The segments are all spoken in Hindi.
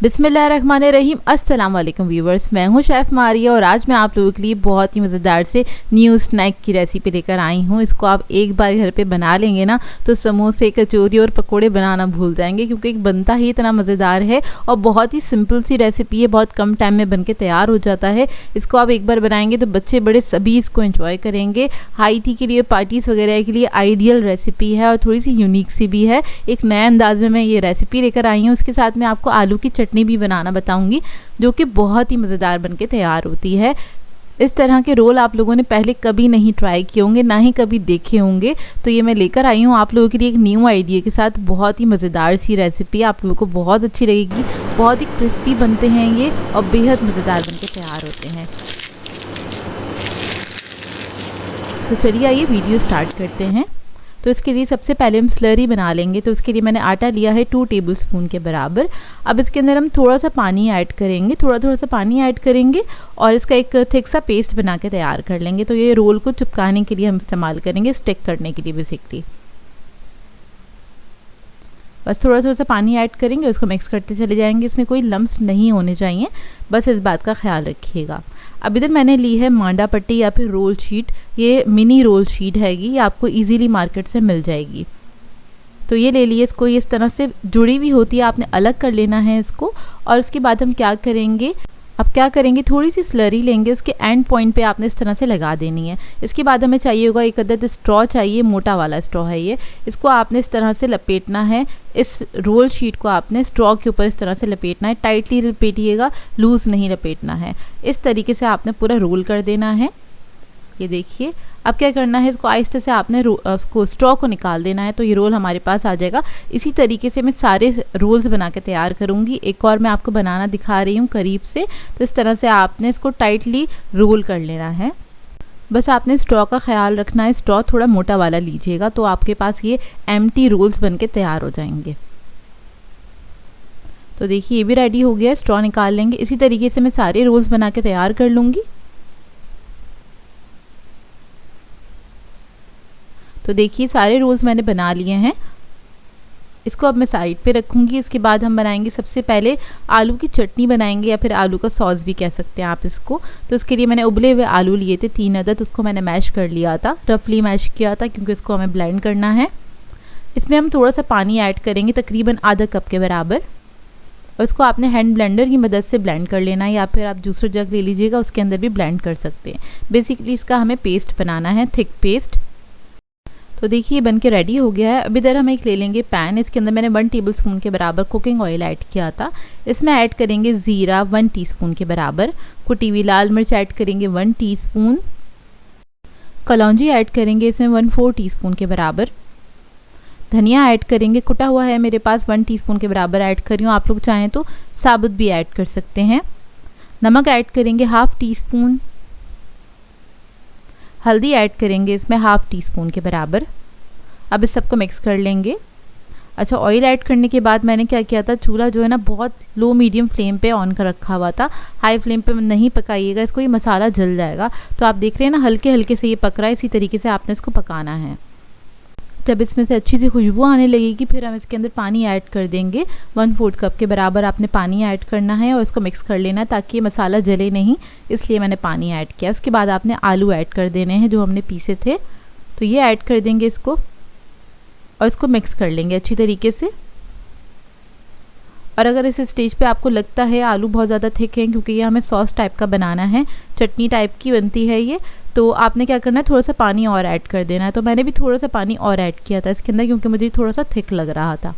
बिस्मिल्लाहिर्रहमानिर्रहीम। अस्सलाम वालेकुम व्यूवर्स, मैं हूं शेफ़ मारिया और आज मैं आप लोगों के लिए बहुत ही मज़ेदार से न्यू स्नैक की रेसिपी लेकर आई हूं। इसको आप एक बार घर पे बना लेंगे ना तो समोसे, कचौरी और पकोड़े बनाना भूल जाएंगे, क्योंकि बनता ही इतना मज़ेदार है और बहुत ही सिंपल सी रेसिपी है। बहुत कम टाइम में बन के तैयार हो जाता है। इसको आप एक बार बनाएंगे तो बच्चे बड़े सभी इसको एंजॉय करेंगे। हाई टी के लिए, पार्टीज़ वगैरह के लिए आइडियल रेसिपी है और थोड़ी सी यूनिक सी भी है। एक नए अंदाज में मैं ये रेसिपी लेकर आई हूँ। उसके साथ मैं आपको आलू की चटनी भी बनाना बताऊंगी, जो कि बहुत ही मज़ेदार बनके तैयार होती है। इस तरह के रोल आप लोगों ने पहले कभी नहीं ट्राई किए होंगे, ना ही कभी देखे होंगे, तो ये मैं लेकर आई हूँ आप लोगों के लिए एक न्यू आइडिया के साथ। बहुत ही मज़ेदार सी रेसिपी, आप लोगों को बहुत अच्छी लगेगी। बहुत ही क्रिस्पी बनते हैं ये और बेहद मज़ेदार बनके तैयार होते हैं। तो चलिए आइए वीडियो स्टार्ट करते हैं। तो इसके लिए सबसे पहले हम स्लरी बना लेंगे। तो इसके लिए मैंने आटा लिया है 2 टेबलस्पून के बराबर। अब इसके अंदर हम थोड़ा सा पानी ऐड करेंगे, थोड़ा सा पानी ऐड करेंगे और इसका एक थिक सा पेस्ट बना के तैयार कर लेंगे। तो ये रोल को चिपकाने के लिए हम इस्तेमाल करेंगे, स्टिक करने के लिए बेसिकली। बस थोड़ा सा पानी ऐड करेंगे, उसको मिक्स करते चले जाएंगे। इसमें कोई लम्स नहीं होने चाहिए, बस इस बात का ख्याल रखिएगा। अब इधर मैंने ली है मांडा पट्टी या फिर रोल शीट। ये मिनी रोल शीट हैगी, ये आपको इजीली मार्केट से मिल जाएगी। तो ये ले लिए। इसको इस तरह से जुड़ी हुई होती है, आपने अलग कर लेना है इसको। और उसके बाद हम क्या करेंगे, थोड़ी सी स्लरी लेंगे, उसके एंड पॉइंट पे आपने इस तरह से लगा देनी है। इसके बाद हमें चाहिए होगा एक अदद स्ट्रॉ चाहिए, मोटा वाला स्ट्रॉ है ये। इसको आपने इस तरह से लपेटना है। इस रोल शीट को आपने स्ट्रॉ के ऊपर इस तरह से लपेटना है। टाइटली लपेटिएगा, लूज़ नहीं लपेटना है। इस तरीके से आपने पूरा रोल कर देना है। ये देखिए, अब क्या करना है, इसको आहिस्ते से आपने उसको स्ट्रॉ को निकाल देना है। तो ये रोल हमारे पास आ जाएगा। इसी तरीके से मैं सारे रोल्स बना के तैयार करूँगी। एक और मैं आपको बनाना दिखा रही हूँ करीब से। तो इस तरह से आपने इसको टाइटली रोल कर लेना है। बस आपने स्ट्रॉ का ख्याल रखना है, स्ट्रॉ थोड़ा मोटा वाला लीजिएगा, तो आपके पास ये एम्प्टी रोल्स बन के तैयार हो जाएंगे। तो देखिए ये भी रेडी हो गया, स्ट्रॉ निकाल लेंगे। इसी तरीके से मैं सारे रोल्स बना के तैयार कर लूँगी। तो देखिए सारे रोल्स मैंने बना लिए हैं। इसको अब मैं साइड पे रखूँगी। इसके बाद हम बनाएंगे, सबसे पहले आलू की चटनी बनाएंगे, या फिर आलू का सॉस भी कह सकते हैं आप इसको। तो इसके लिए मैंने उबले हुए आलू लिए थे 3 अदद। उसको मैंने मैश कर लिया था, रफली मैश किया था, क्योंकि इसको हमें ब्लेंड करना है। इसमें हम थोड़ा सा पानी ऐड करेंगे, तकरीबन आधा कप के बराबर। और इसको आपने हैंड ब्लेंडर की मदद से ब्लेंड कर लेना है, या फिर आप जूसर जग ले लीजिएगा, उसके अंदर भी ब्लेंड कर सकते हैं। बेसिकली इसका हमें पेस्ट बनाना है, थिक पेस्ट। तो देखिए बन के रेडी हो गया है। अब इधर हम एक ले लेंगे पैन। इसके अंदर मैंने 1 टेबलस्पून के बराबर कुकिंग ऑयल ऐड किया था। इसमें ऐड करेंगे ज़ीरा 1 टीस्पून के बराबर। कुटी हुई लाल मिर्च ऐड करेंगे 1 टीस्पून। कलौंजी ऐड करेंगे इसमें 1/4 टीस्पून के बराबर। धनिया ऐड करेंगे, कुटा हुआ है मेरे पास 1 टीस्पून के बराबर ऐड कर रही हूँ। आप लोग चाहें तो साबुत भी ऐड कर सकते हैं। नमक ऐड करेंगे 1/2 टीस्पून। हल्दी ऐड करेंगे इसमें 1/2 टीस्पून के बराबर। अब इस सबको मिक्स कर लेंगे। अच्छा, ऑयल ऐड करने के बाद मैंने क्या किया था, चूल्हा जो है ना बहुत लो मीडियम फ्लेम पे ऑन कर रखा हुआ था। हाई फ्लेम पे नहीं पकाइएगा इसको, ये मसाला जल जाएगा। तो आप देख रहे हैं ना हल्के हल्के से ये पक रहा है। इसी तरीके से आपने इसको पकाना है। जब इसमें से अच्छी सी खुशबू आने लगेगी, फिर हम इसके अंदर पानी ऐड कर देंगे। 1/4 कप के बराबर आपने पानी ऐड करना है और इसको मिक्स कर लेना है, ताकि ये मसाला जले नहीं, इसलिए मैंने पानी ऐड किया। उसके बाद आपने आलू ऐड कर देने हैं जो हमने पीसे थे। तो ये ऐड कर देंगे इसको और इसको मिक्स कर लेंगे अच्छी तरीके से। और अगर इस स्टेज पे आपको लगता है आलू बहुत ज़्यादा थिक है, क्योंकि ये हमें सॉस टाइप का बनाना है, चटनी टाइप की बनती है ये, तो आपने क्या करना है, थोड़ा सा पानी और ऐड कर देना है। तो मैंने भी थोड़ा सा पानी और ऐड किया था इसके अंदर, क्योंकि मुझे थोड़ा सा थिक लग रहा था।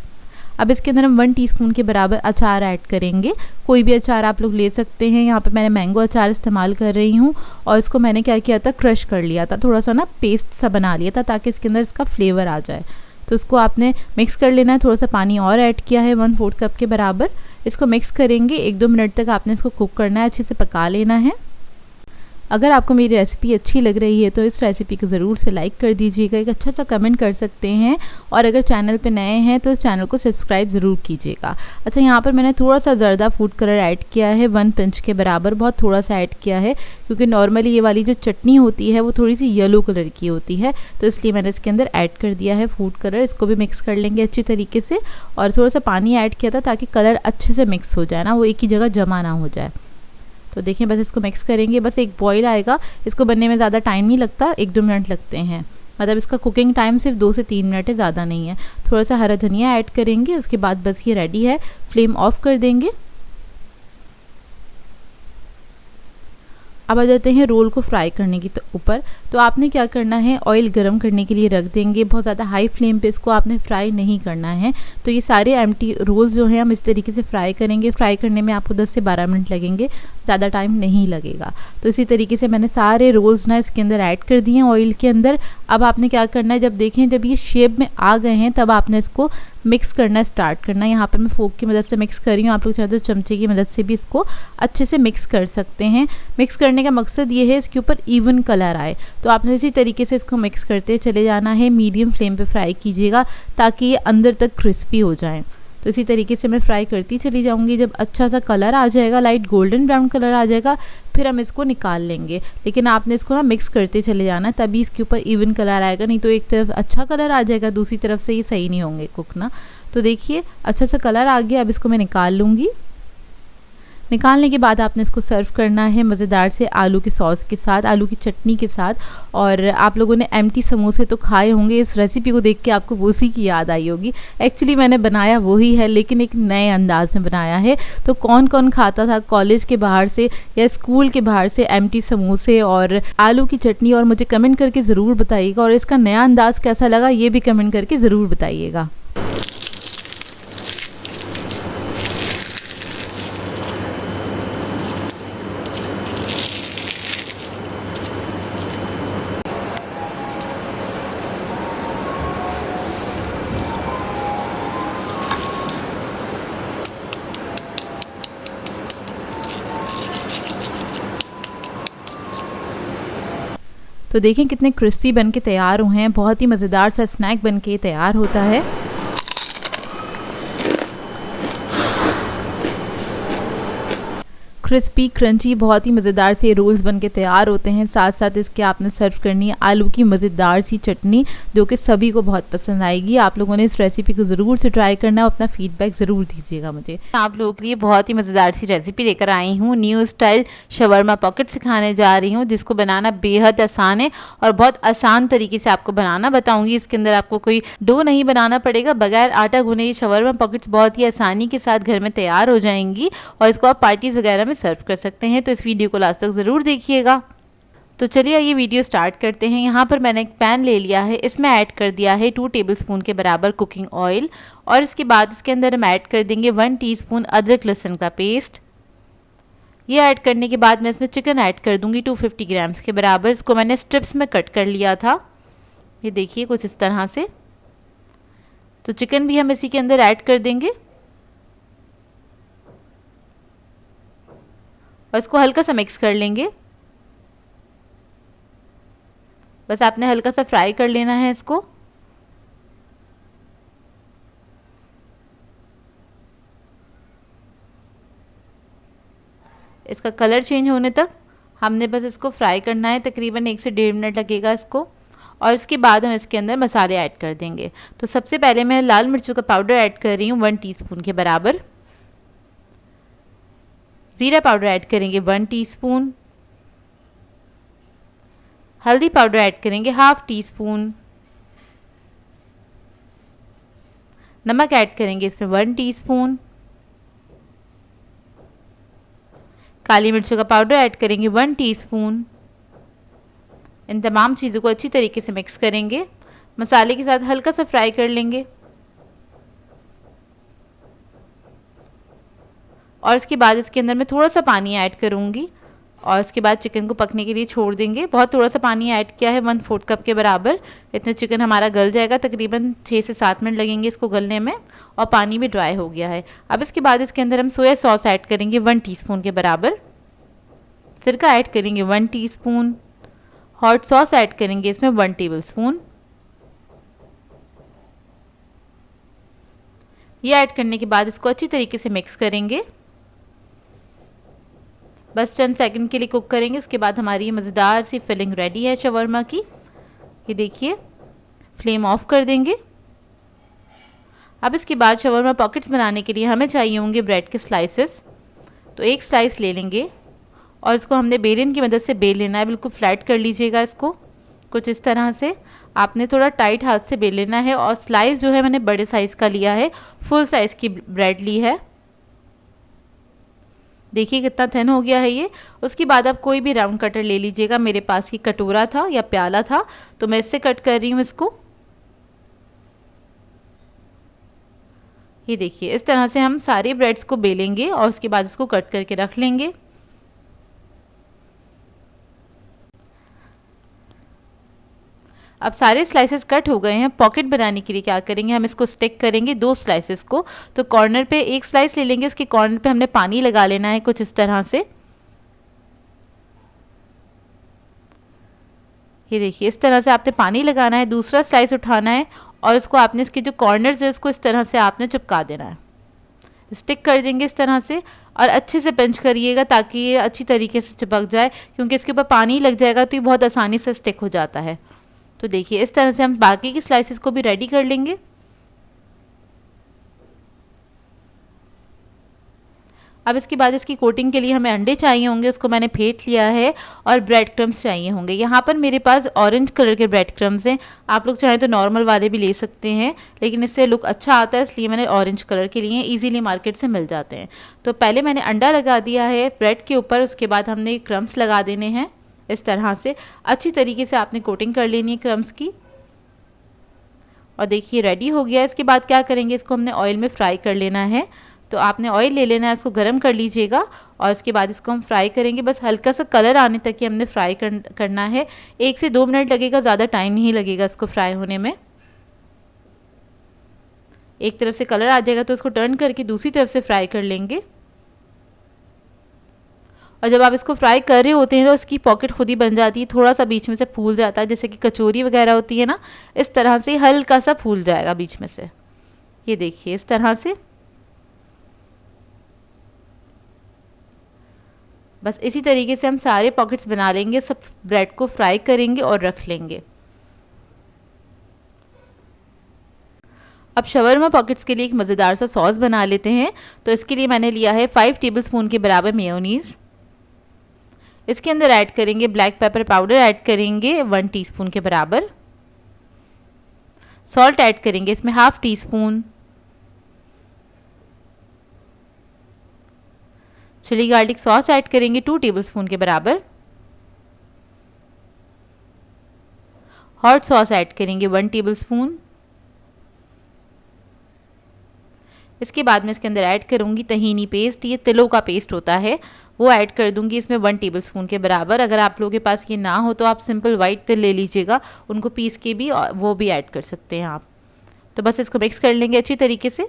अब इसके अंदर हम 1 टीस्पून के बराबर अचार ऐड करेंगे। कोई भी अचार आप लोग ले सकते हैं। यहाँ पे मैंने मैंगो अचार इस्तेमाल कर रही हूँ। और इसको मैंने क्या किया था, क्रश कर लिया था, थोड़ा सा ना पेस्ट सा बना लिया था, ताकि इसके अंदर इसका फ्लेवर आ जाए। तो इसको आपने मिक्स कर लेना है। थोड़ा सा पानी और ऐड किया है 1/4 कप के बराबर। इसको मिक्स करेंगे, 1-2 मिनट तक आपने इसको कुक करना है, अच्छे से पका लेना है। अगर आपको मेरी रेसिपी अच्छी लग रही है तो इस रेसिपी को ज़रूर से लाइक कर दीजिएगा, एक अच्छा सा कमेंट कर सकते हैं, और अगर चैनल पे नए हैं तो इस चैनल को सब्सक्राइब ज़रूर कीजिएगा। अच्छा, यहाँ पर मैंने थोड़ा सा ज़र्दा फूड कलर ऐड किया है, 1 पिंच के बराबर, बहुत थोड़ा सा ऐड किया है क्योंकि नॉर्मली ये वाली जो चटनी होती है वो थोड़ी सी येलो कलर की होती है, तो इसलिए मैंने इसके अंदर ऐड कर दिया है फूड कलर। इसको भी मिक्स कर लेंगे अच्छी तरीके से, और थोड़ा सा पानी ऐड किया था ताकि कलर अच्छे से मिक्स हो जाए ना, वो एक ही जगह जमा ना हो जाए। तो देखिए बस इसको मिक्स करेंगे, बस एक बॉईल आएगा, इसको बनने में ज़्यादा टाइम नहीं लगता, 1-2 मिनट लगते हैं, मतलब इसका कुकिंग टाइम सिर्फ 2 से 3 मिनट है, ज़्यादा नहीं है। थोड़ा सा हरा धनिया ऐड करेंगे, उसके बाद बस ये रेडी है, फ्लेम ऑफ कर देंगे। अब आ जाते हैं रोल को फ्राई करने के ऊपर। तो आपने क्या करना है, ऑयल गरम करने के लिए रख देंगे, बहुत ज़्यादा हाई फ्लेम पे इसको आपने फ्राई नहीं करना है। तो ये सारे एम्प्टी रोल्स जो हैं हम इस तरीके से फ्राई करेंगे, फ्राई करने में आपको 10 से 12 मिनट लगेंगे, ज़्यादा टाइम नहीं लगेगा। तो इसी तरीके से मैंने सारे रोल्स ना इसके अंदर ऐड कर दिए हैं ऑयल के अंदर। अब आपने क्या करना है, जब देखें जब ये शेप में आ गए हैं तब आपने इसको मिक्स करना स्टार्ट करना है। यहाँ पर मैं फोक की मदद से मिक्स कर रही हूँ, आप लोग चाहे तो चमचे की मदद से भी इसको अच्छे से मिक्स कर सकते हैं। मिक्स करने का मकसद ये है इसके ऊपर इवन कलर आए, तो आपने इसी तरीके से इसको मिक्स करते चले जाना है। मीडियम फ्लेम पे फ्राई कीजिएगा ताकि ये अंदर तक क्रिस्पी हो जाए। तो इसी तरीके से मैं फ्राई करती चली जाऊंगी। जब अच्छा सा कलर आ जाएगा, लाइट गोल्डन ब्राउन कलर आ जाएगा, फिर हम इसको निकाल लेंगे। लेकिन आपने इसको ना मिक्स करते चले जाना, तभी इसके ऊपर इवन कलर आएगा, नहीं तो एक तरफ अच्छा कलर आ जाएगा, दूसरी तरफ से ये सही नहीं होंगे कुक ना। तो देखिए अच्छा सा कलर आ गया, अब इसको मैं निकाल लूँगी। निकालने के बाद आपने इसको सर्व करना है मज़ेदार से आलू की सॉस के साथ, आलू की चटनी के साथ। और आप लोगों ने एम्प्टी समोसे तो खाए होंगे, इस रेसिपी को देख के आपको वो उसी की याद आई होगी। एक्चुअली मैंने बनाया वही है, लेकिन एक नए अंदाज में बनाया है। तो कौन कौन खाता था कॉलेज के बाहर से या स्कूल के बाहर से एम्प्टी समोसे और आलू की चटनी, और मुझे कमेंट करके ज़रूर बताइएगा, और इसका नया अंदाज़ कैसा लगा ये भी कमेंट करके ज़रूर बताइएगा। तो देखें कितने क्रिस्पी बन के तैयार हुए हैं, बहुत ही मज़ेदार सा स्नैक बन के तैयार होता है। क्रिस्पी क्रंची बहुत ही मज़ेदार से रोल्स बन के तैयार होते हैं। साथ साथ इसके आपने सर्व करनी है आलू की मज़ेदार सी चटनी, जो कि सभी को बहुत पसंद आएगी। आप लोगों ने इस रेसिपी को ज़रूर से ट्राई करना है, अपना फीडबैक ज़रूर दीजिएगा मुझे। आप लोगों के लिए बहुत ही मज़ेदार सी रेसिपी लेकर आई हूँ, न्यू स्टाइल शवरमा पॉकेट सिखाने जा रही हूँ, जिसको बनाना बेहद आसान है और बहुत आसान तरीके से आपको बनाना बताऊँगी। इसके अंदर आपको कोई डो नहीं बनाना पड़ेगा, बगैर आटा गूने ये शवरमा पॉकेट्स बहुत ही आसानी के साथ घर में तैयार हो जाएंगी, और इसको आप पार्टीज़ वगैरह में सर्व कर सकते हैं। तो इस वीडियो को लास्ट तक ज़रूर देखिएगा। तो चलिए ये वीडियो स्टार्ट करते हैं। यहाँ पर मैंने एक पैन ले लिया है, इसमें ऐड कर दिया है 2 टेबलस्पून के बराबर कुकिंग ऑयल, और इसके बाद इसके अंदर हम ऐड कर देंगे 1 टीस्पून अदरक लहसुन का पेस्ट। ये ऐड करने के बाद मैं इसमें चिकन ऐड कर दूँगी 250 ग्राम्स के बराबर। इसको मैंने स्ट्रिप्स में कट कर लिया था, ये देखिए कुछ इस तरह से। तो चिकन भी हम इसी के अंदर ऐड कर देंगे और इसको हल्का सा मिक्स कर लेंगे। बस आपने हल्का सा फ्राई कर लेना है इसको। इसका कलर चेंज होने तक हमने बस इसको फ्राई करना है, तकरीबन 1 से 1.5 मिनट लगेगा इसको। और इसके बाद हम इसके अंदर मसाले ऐड कर देंगे। तो सबसे पहले मैं लाल मिर्चों का पाउडर ऐड कर रही हूँ 1 टीस्पून के बराबर। ज़ीरा पाउडर ऐड करेंगे 1 टीस्पून। हल्दी पाउडर ऐड करेंगे 1/2 टीस्पून। नमक ऐड करेंगे इसमें 1 टीस्पून। काली मिर्चों का पाउडर ऐड करेंगे 1 टीस्पून। इन तमाम चीज़ों को अच्छी तरीके से मिक्स करेंगे, मसाले के साथ हल्का सा फ्राई कर लेंगे। और इसके बाद इसके अंदर मैं थोड़ा सा पानी ऐड करूँगी, और इसके बाद चिकन को पकने के लिए छोड़ देंगे। बहुत थोड़ा सा पानी ऐड किया है, 1/4 कप के बराबर। इतने चिकन हमारा गल जाएगा, तकरीबन 6 से 7 मिनट लगेंगे इसको गलने में, और पानी भी ड्राई हो गया है। अब इसके बाद इसके अंदर हम सोया सॉस ऐड करेंगे 1 टीस्पून के बराबर। सिरका ऐड करेंगे 1 टीस्पून, हॉट सॉस ऐड करेंगे इसमें 1 टेबलस्पून। ये ऐड करने के बाद इसको अच्छी तरीके से मिक्स करेंगे, बस चंद सेकंड के लिए कुक करेंगे। उसके बाद हमारी मज़ेदार सी फिलिंग रेडी है शवरमा की। ये देखिए, फ्लेम ऑफ कर देंगे। अब इसके बाद शवरमा पॉकेट्स बनाने के लिए हमें चाहिए होंगे ब्रेड के स्लाइसेस। तो एक स्लाइस ले लेंगे और इसको हमने बेलन की मदद से बेल लेना है। बिल्कुल फ्लैट कर लीजिएगा इसको, कुछ इस तरह से। आपने थोड़ा टाइट हाथ से बेल लेना है। और स्लाइस जो है मैंने बड़े साइज़ का लिया है, फुल साइज़ की ब्रेड ली है। देखिए कितना थिन हो गया है ये। उसके बाद आप कोई भी राउंड कटर ले लीजिएगा। मेरे पास ये कटोरा था या प्याला था, तो मैं इससे कट कर रही हूँ इसको। ये देखिए, इस तरह से हम सारे ब्रेड्स को बेलेंगे और उसके बाद इसको कट करके रख लेंगे। अब सारे स्लाइसेस कट हो गए हैं। पॉकेट बनाने के लिए क्या करेंगे, हम इसको स्टिक करेंगे 2 स्लाइसेस को। तो कॉर्नर पे एक स्लाइस ले लेंगे, इसके कॉर्नर पे हमने पानी लगा लेना है कुछ इस तरह से। ये देखिए, इस तरह से आपने पानी लगाना है। दूसरा स्लाइस उठाना है और इसको आपने इसके जो कॉर्नर्स है उसको इस तरह से आपने चिपका देना है। स्टिक कर देंगे इस तरह से और अच्छे से पिंच करिएगा ताकि ये अच्छी तरीके से चिपक जाए, क्योंकि इसके ऊपर पानी लग जाएगा तो ये बहुत आसानी से स्टिक हो जाता है। तो देखिए, इस तरह से हम बाकी की स्लाइसेस को भी रेडी कर लेंगे। अब इसके बाद इसकी कोटिंग के लिए हमें अंडे चाहिए होंगे, उसको मैंने फेंट लिया है। और ब्रेड क्रम्स चाहिए होंगे। यहाँ पर मेरे पास ऑरेंज कलर के ब्रेड क्रम्स हैं। आप लोग चाहें तो नॉर्मल वाले भी ले सकते हैं, लेकिन इससे लुक अच्छा आता है, इसलिए मैंने ऑरेंज कलर के लिए। ईजिली मार्केट से मिल जाते हैं। तो पहले मैंने अंडा लगा दिया है ब्रेड के ऊपर। उसके बाद हमने क्रम्स लगा देने हैं इस तरह से। अच्छी तरीके से आपने कोटिंग कर लेनी है क्रम्स की। और देखिए, रेडी हो गया। इसके बाद क्या करेंगे, इसको हमने ऑयल में फ्राई कर लेना है। तो आपने ऑयल ले लेना है, इसको गर्म कर लीजिएगा और इसके बाद इसको हम फ्राई करेंगे। बस हल्का सा कलर आने तक ही हमने फ्राई करना है। 1 से 2 मिनट लगेगा, ज़्यादा टाइम नहीं लगेगा इसको फ्राई होने में। एक तरफ से कलर आ जाएगा तो इसको टर्न करके दूसरी तरफ से फ्राई कर लेंगे। और जब आप इसको फ्राई कर रहे होते हैं तो इसकी पॉकेट खुद ही बन जाती है। थोड़ा सा बीच में से फूल जाता है, जैसे कि कचौरी वगैरह होती है ना, इस तरह से हल्का सा फूल जाएगा बीच में से। ये देखिए, इस तरह से। बस इसी तरीके से हम सारे पॉकेट्स बना लेंगे। सब ब्रेड को फ्राई करेंगे और रख लेंगे। अब शवरमा पॉकेट्स के लिए एक मज़ेदार सा सॉस बना लेते हैं। तो इसके लिए मैंने लिया है 5 टेबलस्पून के बराबर मेयोनीज़। इसके अंदर ऐड करेंगे ब्लैक पेपर पाउडर, ऐड करेंगे 1 टीस्पून के बराबर। सॉल्ट ऐड करेंगे इसमें 1/2 teaspoon. Chilli garlic sauce add करेंगे 2 टेबलस्पून के बराबर। हॉट सॉस ऐड करेंगे 1 टेबलस्पून। इसके बाद मैं इसके अंदर ऐड करूँगी तहीनी पेस्ट। ये तिलों का पेस्ट होता है, वो ऐड कर दूँगी इसमें 1 टेबलस्पून के बराबर। अगर आप लोगों के पास ये ना हो तो आप सिंपल वाइट तिल ले लीजिएगा, उनको पीस के भी वो भी ऐड कर सकते हैं आप। तो बस इसको मिक्स कर लेंगे अच्छी तरीके से।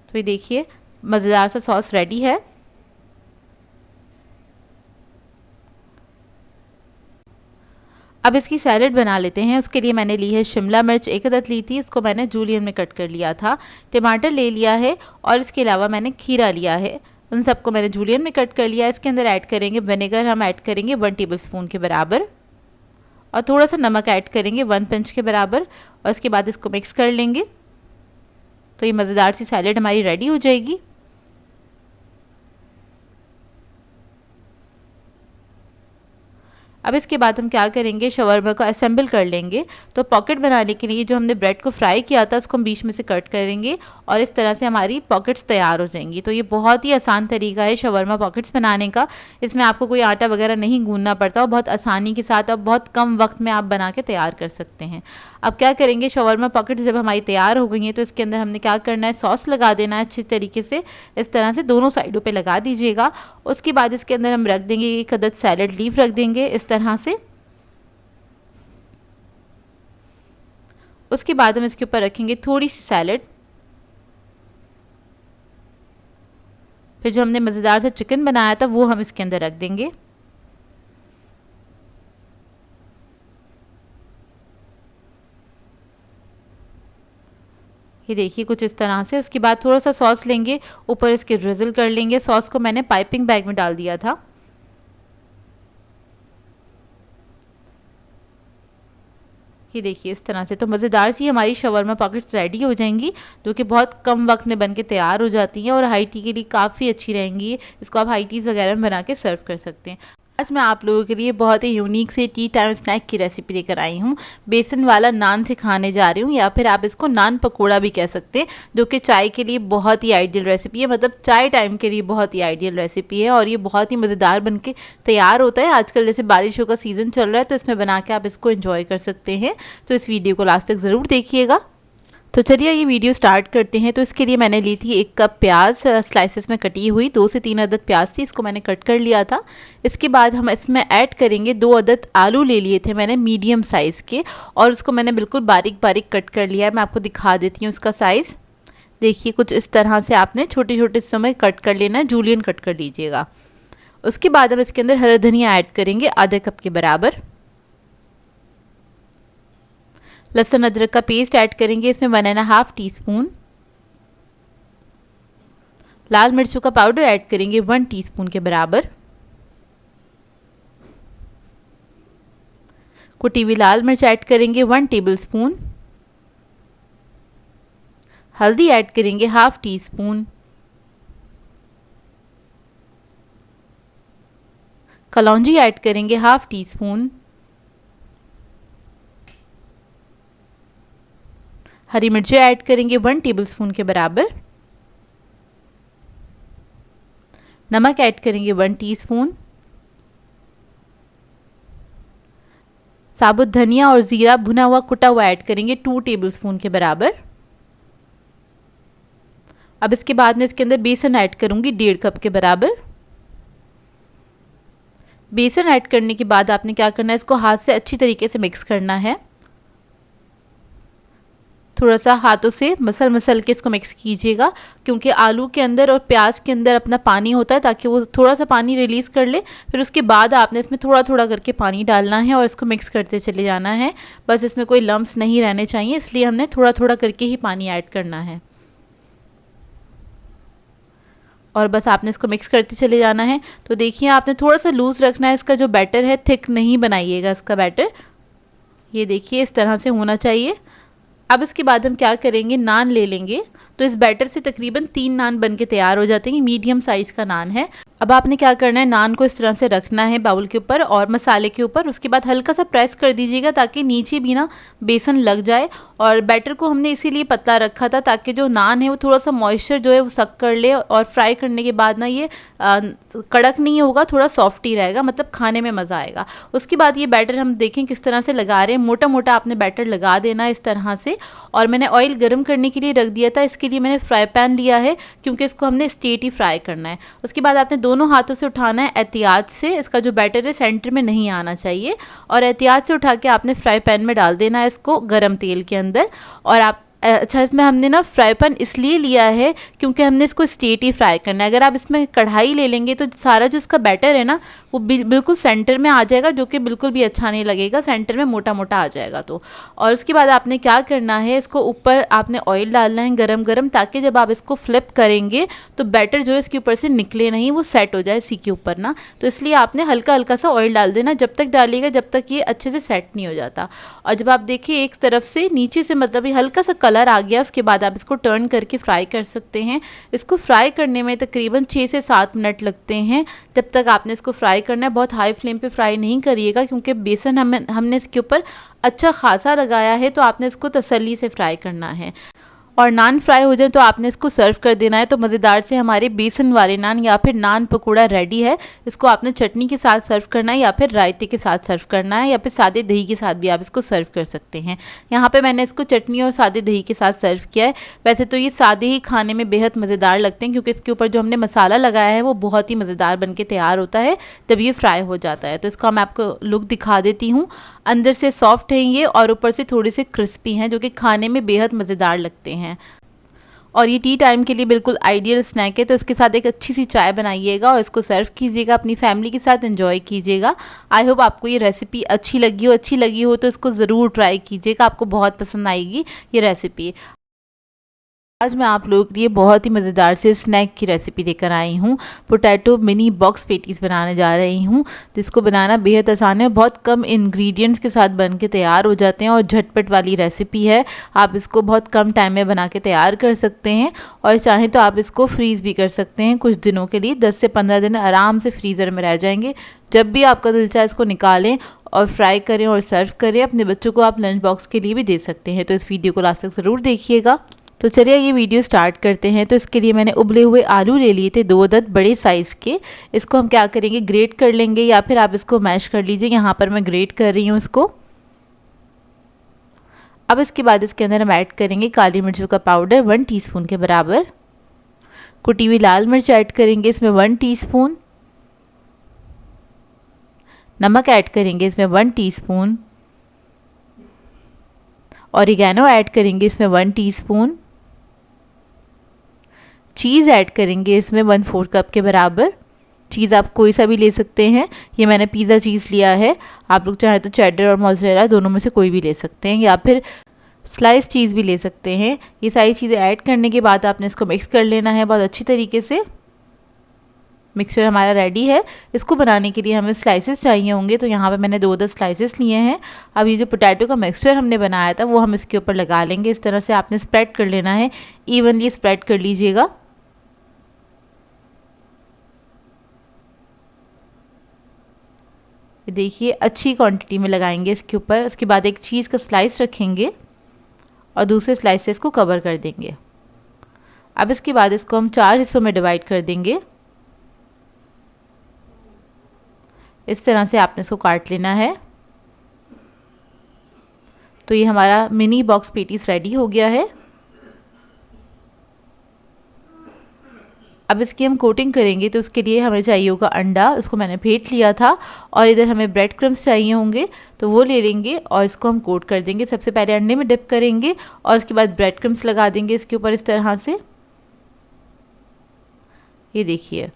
तो ये देखिए, मज़ेदार सा सॉस रेडी है। अब इसकी सैलेड बना लेते हैं। उसके लिए मैंने ली है शिमला मिर्च, 1 अदद ली थी, इसको मैंने जूलियन में कट कर लिया था। टमाटर ले लिया है और इसके अलावा मैंने खीरा लिया है, उन सबको मैंने जूलियन में कट कर लिया। इसके अंदर ऐड करेंगे विनेगर, हम ऐड करेंगे 1 टेबलस्पून के बराबर। और थोड़ा सा नमक ऐड करेंगे 1 पिंच के बराबर। और इसके बाद इसको मिक्स कर लेंगे। तो ये मज़ेदार सी सैलेड हमारी रेडी हो जाएगी। अब इसके बाद हम क्या करेंगे, शवरमा को असेंबल कर लेंगे। तो पॉकेट बनाने के लिए जो हमने ब्रेड को फ्राई किया था उसको हम बीच में से कट करेंगे और इस तरह से हमारी पॉकेट्स तैयार हो जाएंगी। तो ये बहुत ही आसान तरीका है शवरमा पॉकेट्स बनाने का। इसमें आपको कोई आटा वगैरह नहीं गूंदना पड़ता और बहुत आसानी के साथ और बहुत कम वक्त में आप बना के तैयार कर सकते हैं। अब क्या करेंगे, शवरमा पॉकेट्स जब हमारी तैयार हो गई हैं तो इसके अंदर हमने क्या करना है, सॉस लगा देना है अच्छी तरीके से। इस तरह से दोनों साइडों पे लगा दीजिएगा। उसके बाद इसके अंदर हम रख देंगे 1 अदद सैलेड लीफ, रख देंगे इस तरह से। उसके बाद हम इसके ऊपर रखेंगे थोड़ी सी सैलेड। फिर जो हमने मज़ेदार सा चिकन बनाया था वो हम इसके अंदर रख देंगे। ये देखिए कुछ इस तरह से। उसके बाद थोड़ा सा सॉस लेंगे, ऊपर इसके ड्रिज़ल कर लेंगे। सॉस को मैंने पाइपिंग बैग में डाल दिया था। ये देखिए इस तरह से। तो मज़ेदार सी हमारी शवरमा पॉकेट्स रेडी हो जाएंगी, जो कि बहुत कम वक्त में बन के तैयार हो जाती हैं और हाई टी के लिए काफ़ी अच्छी रहेंगी। इसको आप हाई टीज़ वगैरह में बना के सर्व कर सकते हैं। आज मैं आप लोगों के लिए बहुत ही यूनिक से टी टाइम स्नैक की रेसिपी लेकर आई हूँ। बेसन वाला नान से खाने जा रही हूँ, या फिर आप इसको नान पकोड़ा भी कह सकते हैं, जो कि चाय के लिए बहुत ही आइडियल रेसिपी है। मतलब चाय टाइम के लिए बहुत ही आइडियल रेसिपी है और ये बहुत ही मज़ेदार बन के तैयार होता है। आजकल जैसे बारिशों का सीज़न चल रहा है, तो इसमें बना के आप इसको एंजॉय कर सकते हैं। तो इस वीडियो को लास्ट तक ज़रूर देखिएगा। तो चलिए ये वीडियो स्टार्ट करते हैं। तो इसके लिए मैंने ली थी 1 कप प्याज स्लाइसेस में कटी हुई, 2 से 3 अदद प्याज थी, इसको मैंने कट कर लिया था। इसके बाद हम इसमें ऐड करेंगे 2 अदद आलू ले लिए थे मैंने मीडियम साइज़ के, और उसको मैंने बिल्कुल बारीक बारीक कट कर लिया है। मैं आपको दिखा देती हूँ इसका साइज़। देखिए कुछ इस तरह से आपने छोटे छोटे समय कट कर लेना है, जूलियन कट कर लीजिएगा। उसके बाद हम इसके अंदर हरा धनिया ऐड करेंगे आधे कप के बराबर। लहसुन अदरक का पेस्ट ऐड करेंगे इसमें 1.5 टीस्पून। लाल मिर्चों का पाउडर ऐड करेंगे 1 टीस्पून के बराबर। कुटी हुई लाल मिर्च ऐड करेंगे 1 टेबलस्पून। हल्दी ऐड करेंगे 1/2 टीस्पून। कलौंजी ऐड करेंगे 1/2 टीस्पून। हरी मिर्चें ऐड करेंगे 1 टेबलस्पून के बराबर। नमक ऐड करेंगे 1 टीस्पून। साबुत धनिया और ज़ीरा भुना हुआ कुटा हुआ ऐड करेंगे 2 टेबलस्पून के बराबर। अब इसके बाद में इसके अंदर बेसन ऐड करूंगी 1.5 कप के बराबर। बेसन ऐड करने के बाद आपने क्या करना है, इसको हाथ से अच्छी तरीके से मिक्स करना है। थोड़ा सा हाथों से मसल के इसको मिक्स कीजिएगा, क्योंकि आलू के अंदर और प्याज के अंदर अपना पानी होता है, ताकि वो थोड़ा सा पानी रिलीज़ कर ले। फिर उसके बाद आपने इसमें थोड़ा थोड़ा करके पानी डालना है और इसको मिक्स करते चले जाना है। बस इसमें कोई लम्प्स नहीं रहने चाहिए, इसलिए हमने थोड़ा थोड़ा करके ही पानी ऐड करना है। और बस आपने इसको मिक्स करते चले जाना है। तो देखिए आपने थोड़ा सा लूज़ रखना है। इसका जो बैटर है थिक नहीं बनाइएगा इसका बैटर। ये देखिए इस तरह से होना चाहिए। अब इसके बाद हम क्या करेंगे, नान ले लेंगे। तो इस बैटर से तकरीबन 3 नान बन के तैयार हो जाते हैं। मीडियम साइज़ का नान है। अब आपने क्या करना है, नान को इस तरह से रखना है बाउल के ऊपर और मसाले के ऊपर। उसके बाद हल्का सा प्रेस कर दीजिएगा ताकि नीचे भी ना बेसन लग जाए। और बैटर को हमने इसीलिए पतला रखा था ताकि जो नान है वो थोड़ा सा मॉइस्चर जो है वो सक कर ले, और फ्राई करने के बाद ना ये कड़क नहीं होगा, थोड़ा सॉफ्ट ही रहेगा, मतलब खाने में मज़ा आएगा। उसके बाद ये बैटर हम देखें किस तरह से लगा रहे हैं। मोटा मोटा आपने बैटर लगा देना इस तरह से। और मैंने ऑयल गर्म करने के लिए रख दिया था। इसके लिए मैंने फ्राई पैन लिया है, क्योंकि इसको हमने स्ट्रेट ही फ्राई करना है। उसके बाद आपने दोनों हाथों से उठाना है एहतियात से। इसका जो बैटर है सेंटर में नहीं आना चाहिए, और एहतियात से उठा के आपने फ्राई पैन में डाल देना है इसको गर्म तेल के अंदर। और आप अच्छा, इसमें हमने ना फ्राई पैन इसलिए लिया है क्योंकि हमने इसको स्ट्रेट ही फ्राई करना है। अगर आप इसमें कढ़ाई ले लेंगे तो सारा जो इसका बैटर है ना वो बिल्कुल सेंटर में आ जाएगा, जो कि बिल्कुल भी अच्छा नहीं लगेगा। सेंटर में मोटा मोटा आ जाएगा तो। और उसके बाद आपने क्या करना है, इसको ऊपर आपने ऑयल डालना है गरम गरम, ताकि जब आप इसको फ्लिप करेंगे तो बैटर जो है इसके ऊपर से निकले नहीं, वो सेट हो जाए इसी के ऊपर ना। तो इसलिए आपने हल्का हल्का सा ऑयल डाल देना, जब तक डालिएगा जब तक ये अच्छे से सेट नहीं हो जाता। और जब आप देखिए एक तरफ से नीचे से मतलब ये हल्का सा कलर आ गया, उसके बाद आप इसको टर्न करके फ्राई कर सकते हैं। इसको फ्राई करने में तकरीबन 6 से 7 मिनट लगते हैं। जब तक आपने इसको फ्राई करना है, बहुत हाई फ्लेम पे फ्राई नहीं करिएगा, क्योंकि बेसन हमने इसके ऊपर अच्छा खासा लगाया है, तो आपने इसको तसल्ली से फ्राई करना है। और नान फ्राई हो जाए तो आपने इसको सर्व कर देना है। तो मज़ेदार से हमारे बेसन वाले नान या फिर नान पकौड़ा रेडी है। इसको आपने चटनी के साथ सर्व करना है, या फिर रायते के साथ सर्व करना है, या फिर सादे दही के साथ भी आप इसको सर्व कर सकते हैं। यहाँ पे मैंने इसको चटनी और सादे दही के साथ सर्व किया है। वैसे तो ये सादे ही खाने में बेहद मज़ेदार लगते हैं, क्योंकि इसके ऊपर जो हमने मसाला लगाया है वो बहुत ही मज़ेदार बन के तैयार होता है जब ये फ्राई हो जाता है। तो इसका मैं आपको लुक दिखा देती हूँ। अंदर से सॉफ्ट हैं ये और ऊपर से थोड़े से क्रिस्पी हैं, जो कि खाने में बेहद मज़ेदार लगते हैं। और ये टी टाइम के लिए बिल्कुल आइडियल स्नैक है। तो इसके साथ एक अच्छी सी चाय बनाइएगा और इसको सर्व कीजिएगा, अपनी फैमिली के साथ एंजॉय कीजिएगा। आई होप आपको ये रेसिपी अच्छी लगी हो तो इसको ज़रूर ट्राई कीजिएगा, आपको बहुत पसंद आएगी ये रेसिपी। आज मैं आप लोगों के लिए बहुत ही मज़ेदार से स्नैक की रेसिपी लेकर आई हूँ। पोटैटो मिनी बॉक्स पेटीज़ बनाने जा रही हूँ, जिसको बनाना बेहद आसान है, बहुत कम इंग्रेडिएंट्स के साथ बन के तैयार हो जाते हैं और झटपट वाली रेसिपी है। आप इसको बहुत कम टाइम में बना के तैयार कर सकते हैं और चाहें तो आप इसको फ्रीज़ भी कर सकते हैं कुछ दिनों के लिए। 10 से 15 दिन आराम से फ्रीज़र में रह जाएंगे। जब भी आपका दिल चाहे इसको निकालें और फ्राई करें और सर्व करें। अपने बच्चों को आप लंच बॉक्स के लिए भी दे सकते हैं। तो इस वीडियो को लास्ट तक ज़रूर देखिएगा। तो चलिए ये वीडियो स्टार्ट करते हैं। तो इसके लिए मैंने उबले हुए आलू ले लिए थे 2 अदद बड़े साइज़ के। इसको हम क्या करेंगे, ग्रेट कर लेंगे या फिर आप इसको मैश कर लीजिए। यहाँ पर मैं ग्रेट कर रही हूँ इसको। अब इसके बाद इसके अंदर हम ऐड करेंगे काली मिर्चों का पाउडर 1 टीस्पून के बराबर। कुटी हुई लाल मिर्च ऐड करेंगे इसमें 1 टीस्पून। नमक ऐड करेंगे इसमें 1 टीस्पून। ऑरिगेनो ऐड करेंगे इसमें 1 टीस्पून। चीज़ ऐड करेंगे इसमें 1/4 कप के बराबर। चीज़ आप कोई सा भी ले सकते हैं, ये मैंने पिज़्ज़ा चीज़ लिया है। आप लोग चाहें तो चेडर और मोज़रेला दोनों में से कोई भी ले सकते हैं या फिर स्लाइस चीज़ भी ले सकते हैं। ये सारी चीज़ें ऐड करने के बाद आपने इसको मिक्स कर लेना है बहुत अच्छी तरीके से। मिक्सचर हमारा रेडी है। इसको बनाने के लिए हमें स्लाइसेस चाहिए होंगे, तो यहाँ पे मैंने 2 स्लाइसेस लिए हैं। अब ये जो पोटैटो का मिक्सचर हमने बनाया था वो हम इसके ऊपर लगा लेंगे। इस तरह से आपने स्प्रेड कर लेना है, इवनली स्प्रेड कर लीजिएगा। देखिए अच्छी क्वांटिटी में लगाएंगे इसके ऊपर। उसके बाद एक चीज़ का स्लाइस रखेंगे और दूसरे स्लाइसेस को कवर कर देंगे। अब इसके बाद इसको हम 4 हिस्सों में डिवाइड कर देंगे। इस तरह से आपने इसको काट लेना है। तो ये हमारा मिनी बॉक्स पेटीज रेडी हो गया है। अब इसकी हम कोटिंग करेंगे, तो उसके लिए हमें चाहिए होगा अंडा। उसको मैंने फेंट लिया था। और इधर हमें ब्रेड क्रम्स चाहिए होंगे, तो वो ले लेंगे और इसको हम कोट कर देंगे। सबसे पहले अंडे में डिप करेंगे और उसके बाद ब्रेड क्रम्स लगा देंगे इसके ऊपर इस तरह से। ये देखिए,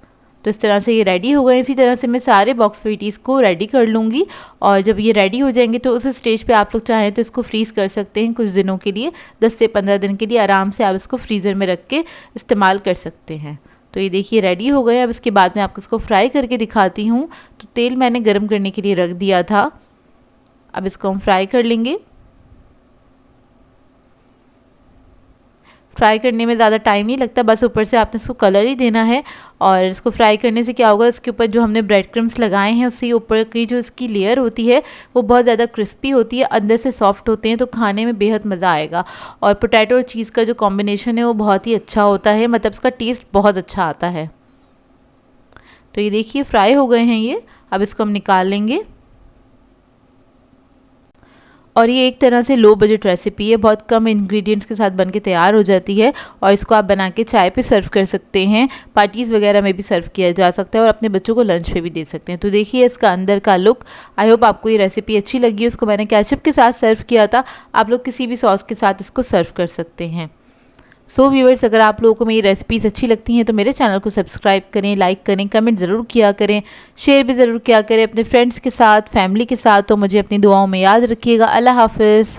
तो इस तरह से ये रेडी हो गए। इसी तरह से मैं सारे बॉक्स पेटीज़ को रेडी कर लूँगी और जब ये रेडी हो जाएंगे तो उस स्टेज पे आप लोग चाहें तो इसको फ्रीज़ कर सकते हैं कुछ दिनों के लिए। 10 से 15 दिन के लिए आराम से आप इसको फ्रीज़र में रख के इस्तेमाल कर सकते हैं। तो ये देखिए रेडी हो गए। अब इसके बाद मैं आपको इसको फ्राई करके दिखाती हूँ। तो तेल मैंने गर्म करने के लिए रख दिया था। अब इसको हम फ्राई कर लेंगे। फ्राई करने में ज़्यादा टाइम नहीं लगता, बस ऊपर से आपने इसको कलर ही देना है। और इसको फ्राई करने से क्या होगा, इसके ऊपर जो हमने ब्रेड क्रम्स लगाए हैं उससे ऊपर की जो इसकी लेयर होती है वो बहुत ज़्यादा क्रिस्पी होती है, अंदर से सॉफ्ट होते हैं, तो खाने में बेहद मज़ा आएगा। और पोटैटो और चीज़ का जो कॉम्बिनेशन है वो बहुत ही अच्छा होता है, मतलब इसका टेस्ट बहुत अच्छा आता है। तो ये देखिए फ्राई हो गए हैं ये। अब इसको हम निकाल लेंगे। और ये एक तरह से लो बजट रेसिपी है, बहुत कम इंग्रेडिएंट्स के साथ बनके तैयार हो जाती है और इसको आप बना के चाय पे सर्व कर सकते हैं, पार्टीज़ वगैरह में भी सर्व किया जा सकता है और अपने बच्चों को लंच पे भी दे सकते हैं। तो देखिए इसका अंदर का लुक। आई होप आपको ये रेसिपी अच्छी लगी। उसको मैंने केचप के साथ सर्व किया था, आप लोग किसी भी सॉस के साथ इसको सर्व कर सकते हैं। सो व्यूअर्स, अगर आप लोगों को मेरी रेसिपीज़ अच्छी लगती हैं तो मेरे चैनल को सब्सक्राइब करें, लाइक करें, कमेंट ज़रूर किया करें, शेयर भी ज़रूर किया करें अपने फ्रेंड्स के साथ, फैमिली के साथ। तो मुझे अपनी दुआओं में याद रखिएगा। अल्लाह हाफ़िज़।